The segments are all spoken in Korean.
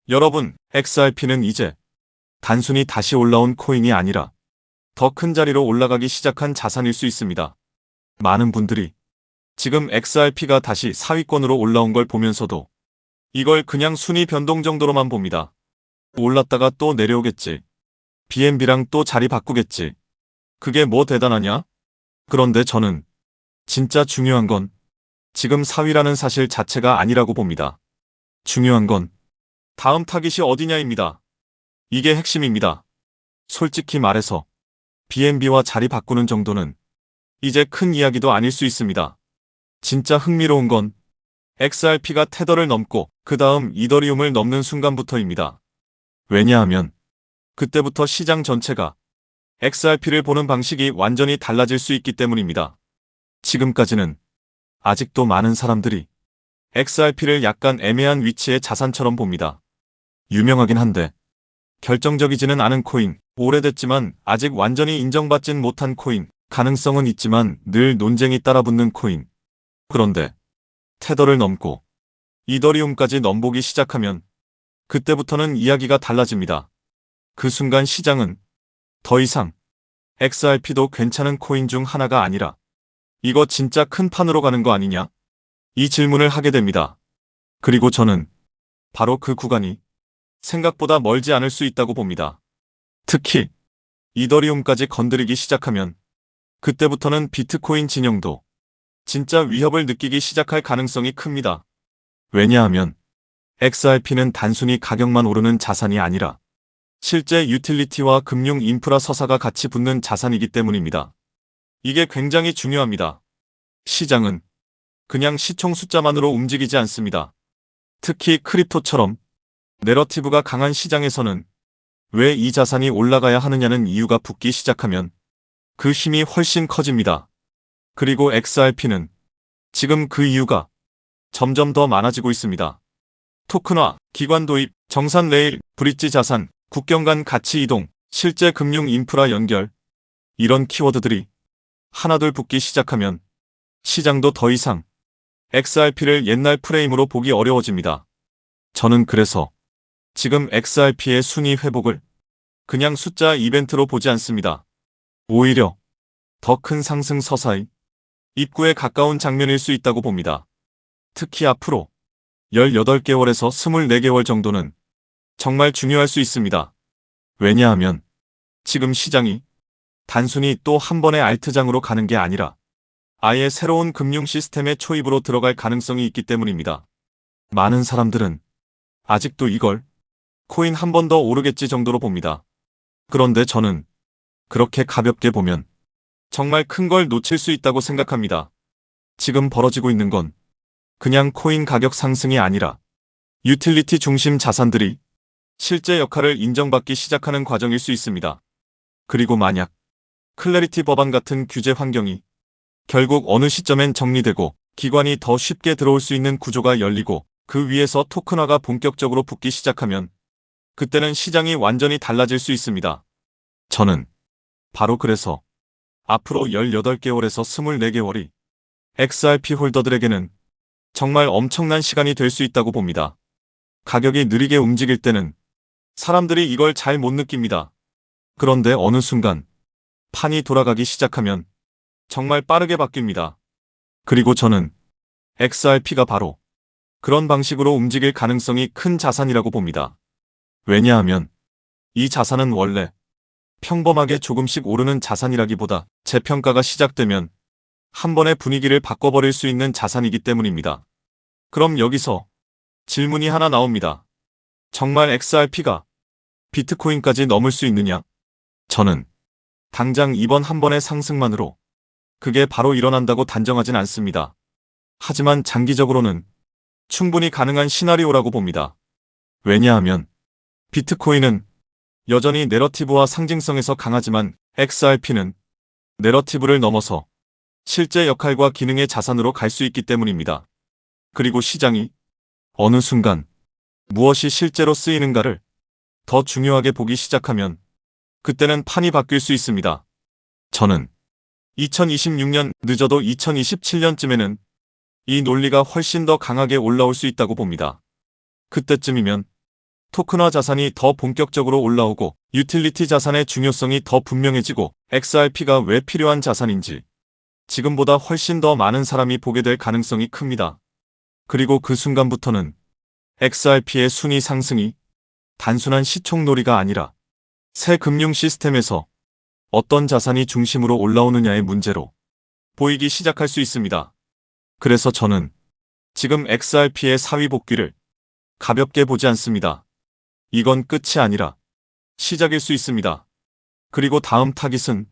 여러분, XRP는 이제 단순히 다시 올라온 코인이 아니라 더 큰 자리로 올라가기 시작한 자산일 수 있습니다. 많은 분들이 지금 XRP가 다시 상위권으로 올라온 걸 보면서도 이걸 그냥 순위 변동 정도로만 봅니다. 올랐다가 또 내려오겠지. BNB랑 또 자리 바꾸겠지. 그게 뭐 대단하냐? 그런데 저는 진짜 중요한 건 지금 4위라는 사실 자체가 아니라고 봅니다. 중요한 건 다음 타깃이 어디냐입니다. 이게 핵심입니다. 솔직히 말해서 BNB와 자리 바꾸는 정도는 이제 큰 이야기도 아닐 수 있습니다. 진짜 흥미로운 건 XRP가 테더를 넘고 그 다음 이더리움을 넘는 순간부터입니다. 왜냐하면 그때부터 시장 전체가 XRP를 보는 방식이 완전히 달라질 수 있기 때문입니다. 지금까지는 아직도 많은 사람들이 XRP를 약간 애매한 위치의 자산처럼 봅니다. 유명하긴 한데 결정적이지는 않은 코인, 오래됐지만 아직 완전히 인정받진 못한 코인, 가능성은 있지만 늘 논쟁이 따라붙는 코인. 그런데 테더를 넘고 이더리움까지 넘보기 시작하면 그때부터는 이야기가 달라집니다. 그 순간 시장은 더 이상 XRP도 괜찮은 코인 중 하나가 아니라 이거 진짜 큰 판으로 가는 거 아니냐? 이 질문을 하게 됩니다. 그리고 저는 바로 그 구간이 생각보다 멀지 않을 수 있다고 봅니다. 특히 이더리움까지 건드리기 시작하면 그때부터는 비트코인 진영도 진짜 위협을 느끼기 시작할 가능성이 큽니다. 왜냐하면 XRP는 단순히 가격만 오르는 자산이 아니라 실제 유틸리티와 금융 인프라 서사가 같이 붙는 자산이기 때문입니다. 이게 굉장히 중요합니다. 시장은 그냥 시총 숫자만으로 움직이지 않습니다. 특히 크립토처럼 내러티브가 강한 시장에서는 왜 이 자산이 올라가야 하느냐는 이유가 붙기 시작하면 그 힘이 훨씬 커집니다. 그리고 XRP는 지금 그 이유가 점점 더 많아지고 있습니다. 토큰화, 기관 도입, 정산 레일, 브릿지 자산, 국경 간 가치 이동, 실제 금융 인프라 연결, 이런 키워드들이 하나둘 붙기 시작하면 시장도 더 이상 XRP를 옛날 프레임으로 보기 어려워집니다. 저는 그래서 지금 XRP의 순위 회복을 그냥 숫자 이벤트로 보지 않습니다. 오히려 더 큰 상승 서사의 입구에 가까운 장면일 수 있다고 봅니다. 특히 앞으로 18개월에서 24개월 정도는 정말 중요할 수 있습니다. 왜냐하면 지금 시장이 단순히 또 한 번의 알트장으로 가는 게 아니라 아예 새로운 금융 시스템의 초입으로 들어갈 가능성이 있기 때문입니다. 많은 사람들은 아직도 이걸 코인 한 번 더 오르겠지 정도로 봅니다. 그런데 저는 그렇게 가볍게 보면 정말 큰 걸 놓칠 수 있다고 생각합니다. 지금 벌어지고 있는 건 그냥 코인 가격 상승이 아니라 유틸리티 중심 자산들이 실제 역할을 인정받기 시작하는 과정일 수 있습니다. 그리고 만약 클래리티 법안 같은 규제 환경이 결국 어느 시점엔 정리되고 기관이 더 쉽게 들어올 수 있는 구조가 열리고 그 위에서 토큰화가 본격적으로 붙기 시작하면 그때는 시장이 완전히 달라질 수 있습니다. 저는 바로 그래서 앞으로 18개월에서 24개월이 XRP 홀더들에게는 정말 엄청난 시간이 될 수 있다고 봅니다. 가격이 느리게 움직일 때는 사람들이 이걸 잘 못 느낍니다. 그런데 어느 순간 판이 돌아가기 시작하면 정말 빠르게 바뀝니다. 그리고 저는 XRP가 바로 그런 방식으로 움직일 가능성이 큰 자산이라고 봅니다. 왜냐하면 이 자산은 원래 평범하게 조금씩 오르는 자산이라기보다 재평가가 시작되면 한 번의 분위기를 바꿔버릴 수 있는 자산이기 때문입니다. 그럼 여기서 질문이 하나 나옵니다. 정말 XRP가 비트코인까지 넘을 수 있느냐? 저는 당장 이번 한 번의 상승만으로 그게 바로 일어난다고 단정하진 않습니다. 하지만 장기적으로는 충분히 가능한 시나리오라고 봅니다. 왜냐하면 비트코인은 여전히 내러티브와 상징성에서 강하지만 XRP는 내러티브를 넘어서 실제 역할과 기능의 자산으로 갈 수 있기 때문입니다. 그리고 시장이 어느 순간 무엇이 실제로 쓰이는가를 더 중요하게 보기 시작하면 그때는 판이 바뀔 수 있습니다. 저는 2026년 늦어도 2027년쯤에는 이 논리가 훨씬 더 강하게 올라올 수 있다고 봅니다. 그때쯤이면 토큰화 자산이 더 본격적으로 올라오고 유틸리티 자산의 중요성이 더 분명해지고 XRP가 왜 필요한 자산인지 지금보다 훨씬 더 많은 사람이 보게 될 가능성이 큽니다. 그리고 그 순간부터는 XRP의 순위 상승이 단순한 시총놀이가 아니라 새 금융 시스템에서 어떤 자산이 중심으로 올라오느냐의 문제로 보이기 시작할 수 있습니다. 그래서 저는 지금 XRP의 사위 복귀를 가볍게 보지 않습니다. 이건 끝이 아니라 시작일 수 있습니다. 그리고 다음 타깃은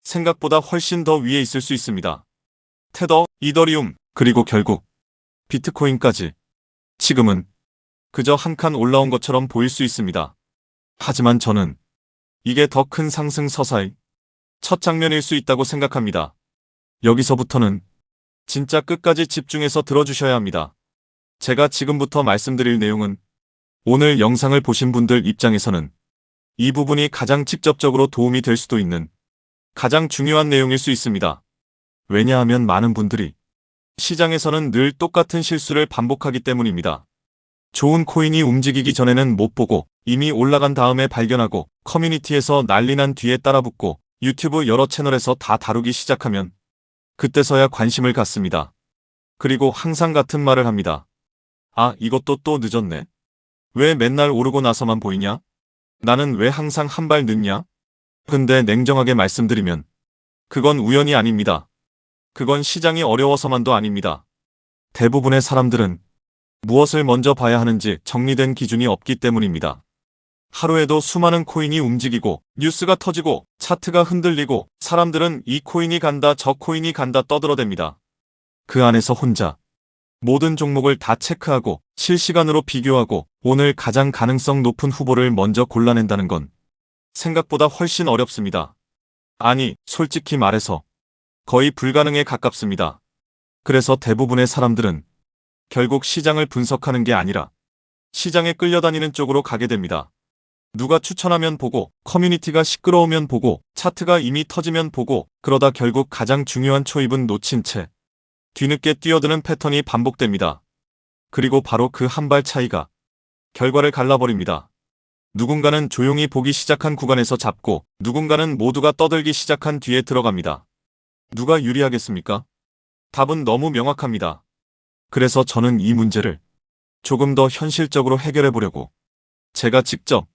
생각보다 훨씬 더 위에 있을 수 있습니다. 테더, 이더리움, 그리고 결국 비트코인까지. 지금은 그저 한 칸 올라온 것처럼 보일 수 있습니다. 하지만 저는 이게 더 큰 상승 서사의 첫 장면일 수 있다고 생각합니다. 여기서부터는 진짜 끝까지 집중해서 들어주셔야 합니다. 제가 지금부터 말씀드릴 내용은 오늘 영상을 보신 분들 입장에서는 이 부분이 가장 직접적으로 도움이 될 수도 있는 가장 중요한 내용일 수 있습니다. 왜냐하면 많은 분들이 시장에서는 늘 똑같은 실수를 반복하기 때문입니다. 좋은 코인이 움직이기 전에는 못 보고 이미 올라간 다음에 발견하고 커뮤니티에서 난리난 뒤에 따라붙고 유튜브 여러 채널에서 다 다루기 시작하면 그때서야 관심을 갖습니다. 그리고 항상 같은 말을 합니다. 아, 이것도 또 늦었네. 왜 맨날 오르고 나서만 보이냐? 나는 왜 항상 한 발 늦냐? 근데 냉정하게 말씀드리면 그건 우연이 아닙니다. 그건 시장이 어려워서만도 아닙니다. 대부분의 사람들은 무엇을 먼저 봐야 하는지 정리된 기준이 없기 때문입니다. 하루에도 수많은 코인이 움직이고 뉴스가 터지고 차트가 흔들리고 사람들은 이 코인이 간다 저 코인이 간다 떠들어댑니다. 그 안에서 혼자 모든 종목을 다 체크하고 실시간으로 비교하고 오늘 가장 가능성 높은 후보를 먼저 골라낸다는 건 생각보다 훨씬 어렵습니다. 아니, 솔직히 말해서 거의 불가능에 가깝습니다. 그래서 대부분의 사람들은 결국 시장을 분석하는 게 아니라 시장에 끌려다니는 쪽으로 가게 됩니다. 누가 추천하면 보고, 커뮤니티가 시끄러우면 보고, 차트가 이미 터지면 보고, 그러다 결국 가장 중요한 초입은 놓친 채 뒤늦게 뛰어드는 패턴이 반복됩니다. 그리고 바로 그 한 발 차이가 결과를 갈라버립니다. 누군가는 조용히 보기 시작한 구간에서 잡고 누군가는 모두가 떠들기 시작한 뒤에 들어갑니다. 누가 유리하겠습니까? 답은 너무 명확합니다. 그래서 저는 이 문제를 조금 더 현실적으로 해결해 보려고 제가 직접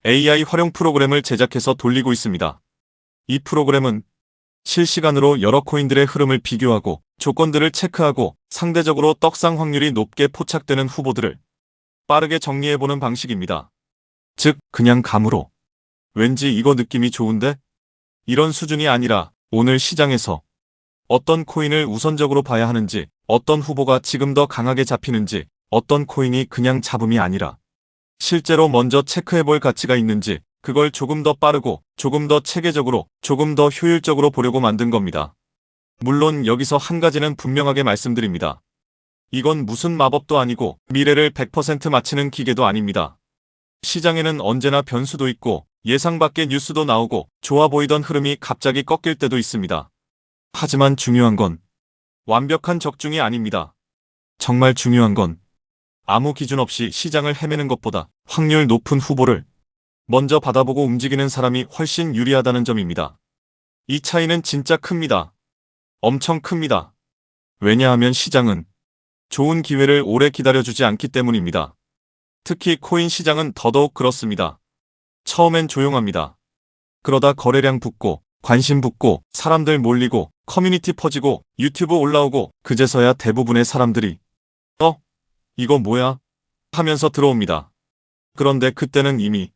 AI 활용 프로그램을 제작해서 돌리고 있습니다. 이 프로그램은 실시간으로 여러 코인들의 흐름을 비교하고 조건들을 체크하고 상대적으로 떡상 확률이 높게 포착되는 후보들을 빠르게 정리해보는 방식입니다. 즉, 그냥 감으로 왠지 이거 느낌이 좋은데? 이런 수준이 아니라 오늘 시장에서 어떤 코인을 우선적으로 봐야 하는지, 어떤 후보가 지금 더 강하게 잡히는지, 어떤 코인이 그냥 잡음이 아니라 실제로 먼저 체크해볼 가치가 있는지, 그걸 조금 더 빠르고 조금 더 체계적으로 조금 더 효율적으로 보려고 만든 겁니다. 물론 여기서 한 가지는 분명하게 말씀드립니다. 이건 무슨 마법도 아니고 미래를 100% 맞히는 기계도 아닙니다. 시장에는 언제나 변수도 있고 예상 밖의 뉴스도 나오고 좋아 보이던 흐름이 갑자기 꺾일 때도 있습니다. 하지만 중요한 건 완벽한 적중이 아닙니다. 정말 중요한 건 아무 기준 없이 시장을 헤매는 것보다 확률 높은 후보를 먼저 받아보고 움직이는 사람이 훨씬 유리하다는 점입니다. 이 차이는 진짜 큽니다. 엄청 큽니다. 왜냐하면 시장은 좋은 기회를 오래 기다려주지 않기 때문입니다. 특히 코인 시장은 더더욱 그렇습니다. 처음엔 조용합니다. 그러다 거래량 붙고 관심 붙고 사람들 몰리고 커뮤니티 퍼지고 유튜브 올라오고 그제서야 대부분의 사람들이 이거 뭐야? 하면서 들어옵니다. 그런데 그때는 이미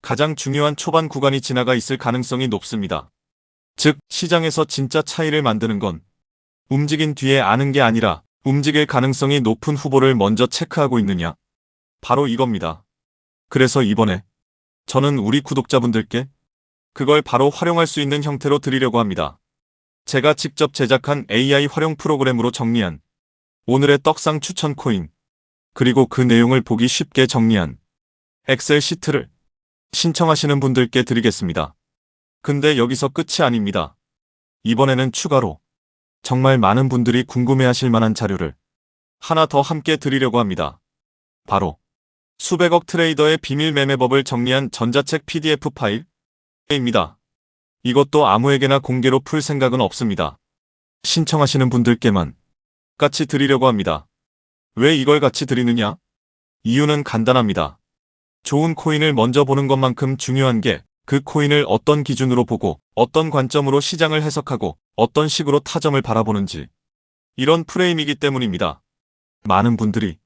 가장 중요한 초반 구간이 지나가 있을 가능성이 높습니다. 즉, 시장에서 진짜 차이를 만드는 건 움직인 뒤에 아는 게 아니라 움직일 가능성이 높은 후보를 먼저 체크하고 있느냐? 바로 이겁니다. 그래서 이번에 저는 우리 구독자분들께 그걸 바로 활용할 수 있는 형태로 드리려고 합니다. 제가 직접 제작한 AI 활용 프로그램으로 정리한 오늘의 떡상 추천 코인, 그리고 그 내용을 보기 쉽게 정리한 엑셀 시트를 신청하시는 분들께 드리겠습니다. 근데 여기서 끝이 아닙니다. 이번에는 추가로 정말 많은 분들이 궁금해하실 만한 자료를 하나 더 함께 드리려고 합니다. 바로 수백억 트레이더의 비밀 매매법을 정리한 전자책 PDF 파일입니다. 이것도 아무에게나 공개로 풀 생각은 없습니다. 신청하시는 분들께만 같이 드리려고 합니다. 왜 이걸 같이 드리느냐? 이유는 간단합니다. 좋은 코인을 먼저 보는 것만큼 중요한 게 그 코인을 어떤 기준으로 보고 어떤 관점으로 시장을 해석하고 어떤 식으로 타점을 바라보는지 이런 프레임이기 때문입니다. 많은 분들이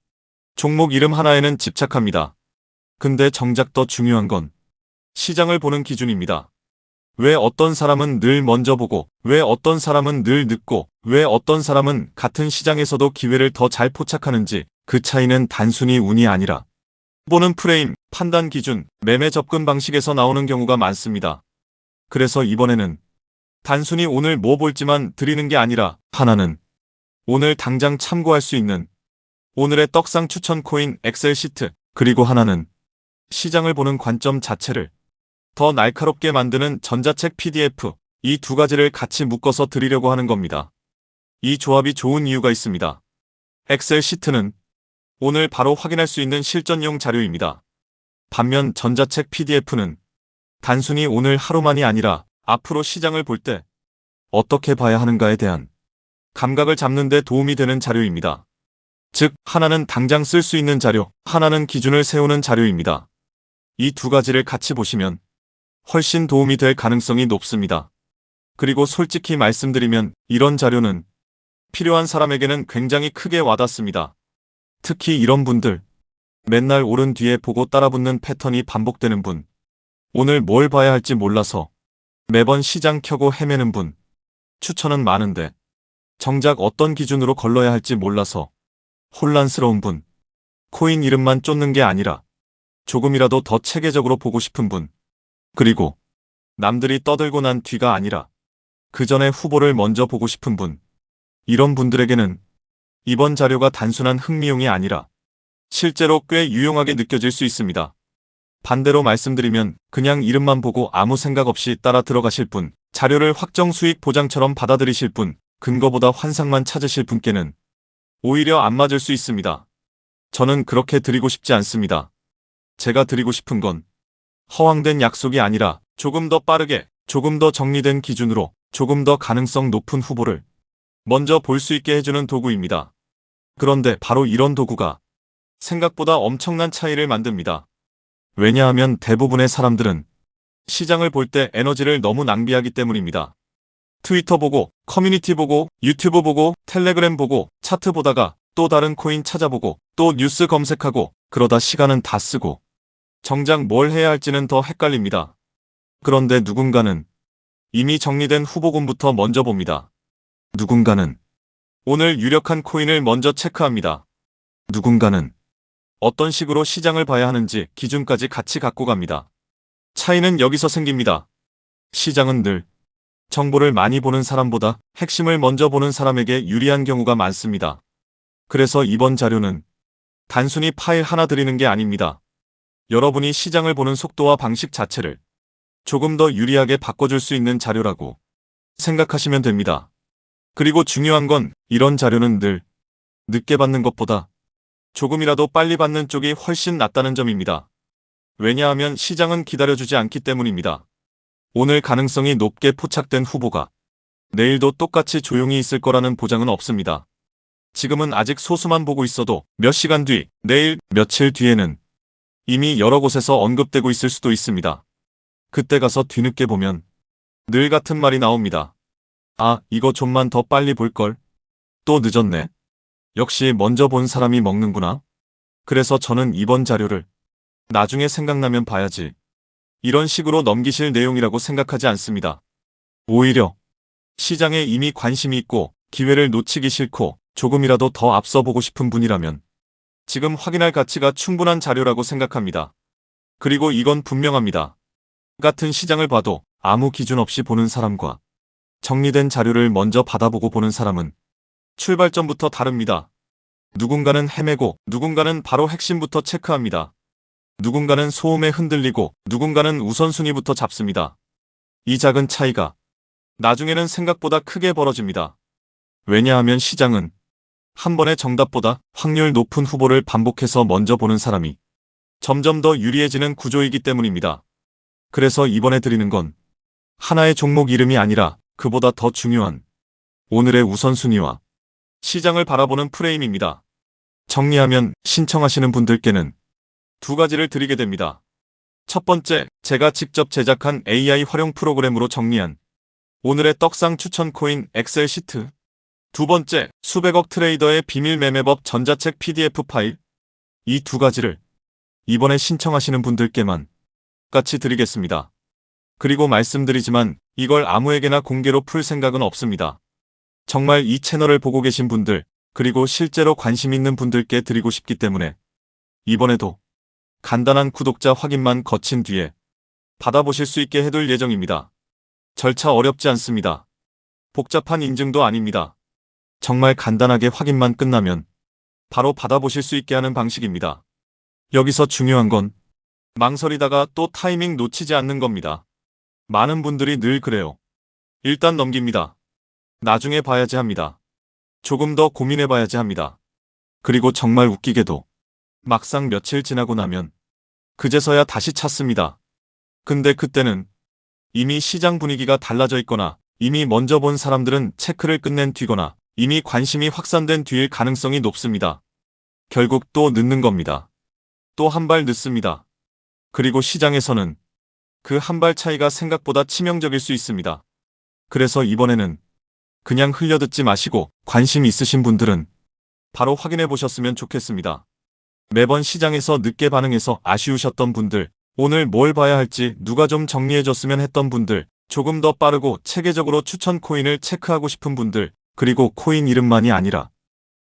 종목 이름 하나에는 집착합니다. 근데 정작 더 중요한 건 시장을 보는 기준입니다. 왜 어떤 사람은 늘 먼저 보고, 왜 어떤 사람은 늘 늦고, 왜 어떤 사람은 같은 시장에서도 기회를 더 잘 포착하는지 그 차이는 단순히 운이 아니라 보는 프레임, 판단 기준, 매매 접근 방식에서 나오는 경우가 많습니다. 그래서 이번에는 단순히 오늘 뭐 볼지만 드리는 게 아니라 하나는 오늘 당장 참고할 수 있는 오늘의 떡상 추천 코인 엑셀 시트, 그리고 하나는 시장을 보는 관점 자체를 더 날카롭게 만드는 전자책 PDF, 이 두 가지를 같이 묶어서 드리려고 하는 겁니다. 이 조합이 좋은 이유가 있습니다. 엑셀 시트는 오늘 바로 확인할 수 있는 실전용 자료입니다. 반면 전자책 PDF는 단순히 오늘 하루만이 아니라 앞으로 시장을 볼 때 어떻게 봐야 하는가에 대한 감각을 잡는 데 도움이 되는 자료입니다. 즉, 하나는 당장 쓸 수 있는 자료, 하나는 기준을 세우는 자료입니다. 이 두 가지를 같이 보시면 훨씬 도움이 될 가능성이 높습니다. 그리고 솔직히 말씀드리면 이런 자료는 필요한 사람에게는 굉장히 크게 와닿습니다. 특히 이런 분들, 맨날 오른 뒤에 보고 따라붙는 패턴이 반복되는 분, 오늘 뭘 봐야 할지 몰라서 매번 시장 켜고 헤매는 분, 추천은 많은데 정작 어떤 기준으로 걸러야 할지 몰라서 혼란스러운 분, 코인 이름만 쫓는 게 아니라 조금이라도 더 체계적으로 보고 싶은 분, 그리고 남들이 떠들고 난 뒤가 아니라 그 전에 후보를 먼저 보고 싶은 분, 이런 분들에게는 이번 자료가 단순한 흥미용이 아니라 실제로 꽤 유용하게 느껴질 수 있습니다. 반대로 말씀드리면 그냥 이름만 보고 아무 생각 없이 따라 들어가실 분, 자료를 확정 수익 보장처럼 받아들이실 분, 근거보다 환상만 찾으실 분께는 오히려 안 맞을 수 있습니다. 저는 그렇게 드리고 싶지 않습니다. 제가 드리고 싶은 건 허황된 약속이 아니라 조금 더 빠르게, 조금 더 정리된 기준으로 조금 더 가능성 높은 후보를 먼저 볼 수 있게 해주는 도구입니다. 그런데 바로 이런 도구가 생각보다 엄청난 차이를 만듭니다. 왜냐하면 대부분의 사람들은 시장을 볼 때 에너지를 너무 낭비하기 때문입니다. 트위터 보고, 커뮤니티 보고, 유튜브 보고, 텔레그램 보고, 차트 보다가 또 다른 코인 찾아보고, 또 뉴스 검색하고, 그러다 시간은 다 쓰고 정작 뭘 해야 할지는 더 헷갈립니다. 그런데 누군가는 이미 정리된 후보군부터 먼저 봅니다. 누군가는 오늘 유력한 코인을 먼저 체크합니다. 누군가는 어떤 식으로 시장을 봐야 하는지 기준까지 같이 갖고 갑니다. 차이는 여기서 생깁니다. 시장은 늘 정보를 많이 보는 사람보다 핵심을 먼저 보는 사람에게 유리한 경우가 많습니다. 그래서 이번 자료는 단순히 파일 하나 드리는 게 아닙니다. 여러분이 시장을 보는 속도와 방식 자체를 조금 더 유리하게 바꿔줄 수 있는 자료라고 생각하시면 됩니다. 그리고 중요한 건 이런 자료는 늘 늦게 받는 것보다 조금이라도 빨리 받는 쪽이 훨씬 낫다는 점입니다. 왜냐하면 시장은 기다려주지 않기 때문입니다. 오늘 가능성이 높게 포착된 후보가 내일도 똑같이 조용히 있을 거라는 보장은 없습니다. 지금은 아직 소수만 보고 있어도 몇 시간 뒤, 내일, 며칠 뒤에는 이미 여러 곳에서 언급되고 있을 수도 있습니다. 그때 가서 뒤늦게 보면 늘 같은 말이 나옵니다. 아, 이거 좀만 더 빨리 볼걸. 또 늦었네. 역시 먼저 본 사람이 먹는구나. 그래서 저는 이번 자료를 나중에 생각나면 봐야지, 이런 식으로 넘기실 내용이라고 생각하지 않습니다. 오히려 시장에 이미 관심이 있고 기회를 놓치기 싫고 조금이라도 더 앞서 보고 싶은 분이라면 지금 확인할 가치가 충분한 자료라고 생각합니다. 그리고 이건 분명합니다. 같은 시장을 봐도 아무 기준 없이 보는 사람과 정리된 자료를 먼저 받아보고 보는 사람은 출발점부터 다릅니다. 누군가는 헤매고 누군가는 바로 핵심부터 체크합니다. 누군가는 소음에 흔들리고 누군가는 우선순위부터 잡습니다. 이 작은 차이가 나중에는 생각보다 크게 벌어집니다. 왜냐하면 시장은 한 번의 정답보다 확률 높은 후보를 반복해서 먼저 보는 사람이 점점 더 유리해지는 구조이기 때문입니다. 그래서 이번에 드리는 건 하나의 종목 이름이 아니라 그보다 더 중요한 오늘의 우선순위와 시장을 바라보는 프레임입니다. 정리하면 신청하시는 분들께는 두 가지를 드리게 됩니다. 첫 번째, 제가 직접 제작한 AI 활용 프로그램으로 정리한 오늘의 떡상 추천 코인 엑셀 시트. 두 번째, 수백억 트레이더의 비밀 매매법 전자책 PDF 파일. 이 두 가지를 이번에 신청하시는 분들께만 같이 드리겠습니다. 그리고 말씀드리지만 이걸 아무에게나 공개로 풀 생각은 없습니다. 정말 이 채널을 보고 계신 분들, 그리고 실제로 관심 있는 분들께 드리고 싶기 때문에 이번에도 간단한 구독자 확인만 거친 뒤에 받아보실 수 있게 해둘 예정입니다. 절차 어렵지 않습니다. 복잡한 인증도 아닙니다. 정말 간단하게 확인만 끝나면 바로 받아보실 수 있게 하는 방식입니다. 여기서 중요한 건 망설이다가 또 타이밍 놓치지 않는 겁니다. 많은 분들이 늘 그래요. 일단 넘깁니다. 나중에 봐야지 합니다. 조금 더 고민해봐야지 합니다. 그리고 정말 웃기게도 막상 며칠 지나고 나면 그제서야 다시 찾습니다. 근데 그때는 이미 시장 분위기가 달라져 있거나 이미 먼저 본 사람들은 체크를 끝낸 뒤거나 이미 관심이 확산된 뒤일 가능성이 높습니다. 결국 또 늦는 겁니다. 또 한 발 늦습니다. 그리고 시장에서는 그 한 발 차이가 생각보다 치명적일 수 있습니다. 그래서 이번에는 그냥 흘려듣지 마시고 관심 있으신 분들은 바로 확인해 보셨으면 좋겠습니다. 매번 시장에서 늦게 반응해서 아쉬우셨던 분들, 오늘 뭘 봐야 할지 누가 좀 정리해줬으면 했던 분들, 조금 더 빠르고 체계적으로 추천 코인을 체크하고 싶은 분들, 그리고 코인 이름만이 아니라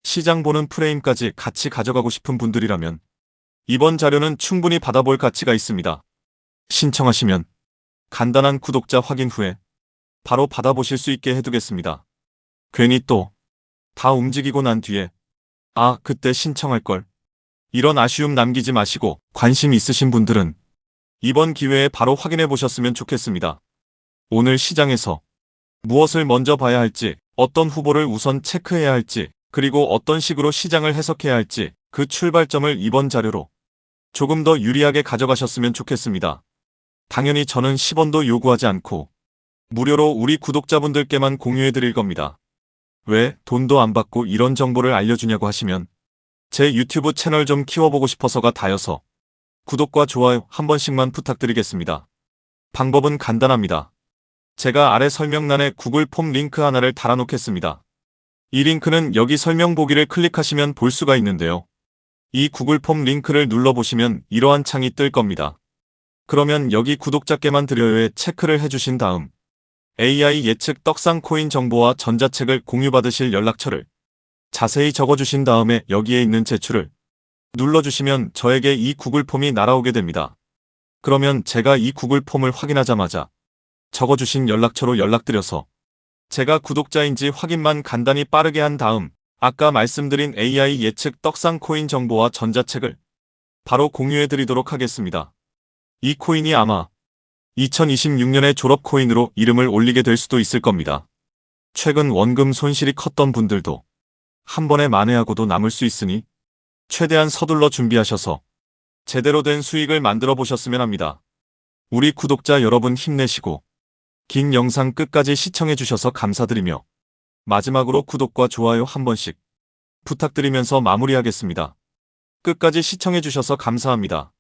시장 보는 프레임까지 같이 가져가고 싶은 분들이라면 이번 자료는 충분히 받아볼 가치가 있습니다. 신청하시면 간단한 구독자 확인 후에 바로 받아보실 수 있게 해두겠습니다. 괜히 또 다 움직이고 난 뒤에 아, 그때 신청할걸. 이런 아쉬움 남기지 마시고 관심 있으신 분들은 이번 기회에 바로 확인해 보셨으면 좋겠습니다. 오늘 시장에서 무엇을 먼저 봐야 할지, 어떤 후보를 우선 체크해야 할지, 그리고 어떤 식으로 시장을 해석해야 할지 그 출발점을 이번 자료로 조금 더 유리하게 가져가셨으면 좋겠습니다. 당연히 저는 10원도 요구하지 않고 무료로 우리 구독자분들께만 공유해 드릴 겁니다. 왜 돈도 안 받고 이런 정보를 알려주냐고 하시면 제 유튜브 채널 좀 키워보고 싶어서가 다여서 구독과 좋아요 한 번씩만 부탁드리겠습니다. 방법은 간단합니다. 제가 아래 설명란에 구글 폼 링크 하나를 달아놓겠습니다. 이 링크는 여기 설명 보기를 클릭하시면 볼 수가 있는데요. 이 구글 폼 링크를 눌러보시면 이러한 창이 뜰 겁니다. 그러면 여기 구독자께만 드려요에 체크를 해주신 다음 AI 예측 떡상 코인 정보와 전자책을 공유받으실 연락처를 자세히 적어주신 다음에 여기에 있는 제출을 눌러주시면 저에게 이 구글 폼이 날아오게 됩니다. 그러면 제가 이 구글 폼을 확인하자마자 적어주신 연락처로 연락드려서 제가 구독자인지 확인만 간단히 빠르게 한 다음 아까 말씀드린 AI 예측 떡상 코인 정보와 전자책을 바로 공유해 드리도록 하겠습니다. 이 코인이 아마 2026년의 졸업 코인으로 이름을 올리게 될 수도 있을 겁니다. 최근 원금 손실이 컸던 분들도 한 번에 만회하고도 남을 수 있으니 최대한 서둘러 준비하셔서 제대로 된 수익을 만들어 보셨으면 합니다. 우리 구독자 여러분 힘내시고 긴 영상 끝까지 시청해 주셔서 감사드리며 마지막으로 구독과 좋아요 한 번씩 부탁드리면서 마무리하겠습니다. 끝까지 시청해 주셔서 감사합니다.